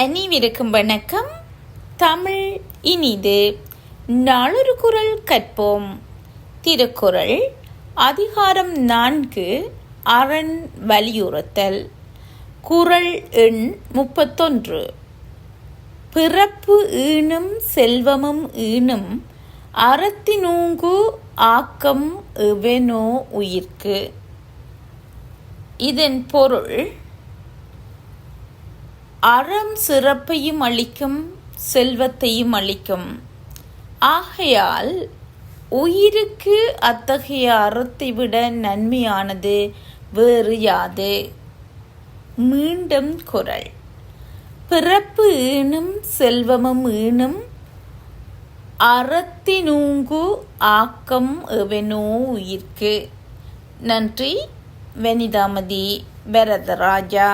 அனைவருக்கும் வணக்கம். தமிழ் இனிது. நாளொரு குறள் கற்போம். திருக்குறள் அதிகாரம் 4 அரண் வலியுறுத்தல். குறள் எண் 31. பிறப்பு ஈனும் செல்வமும் ஈனும் அறத்தினூங்கு ஆக்கம் எவனோ உயிர்க்கு. இதன் பொருள், அறம் சிறப்பையும் அளிக்கும், செல்வத்தையும் அளிக்கும். ஆகையால் உயிருக்கு அத்தகைய அறத்தை விட நன்மையானது வேறு யாது? மீண்டும் குறள். பிறப்பு ஈனும் செல்வமும் ஈனும் அறத்தினூங்கு ஆக்கம் எவனோ உயிர்க்கு. நன்றி. வனிதாமதி வரதராஜா.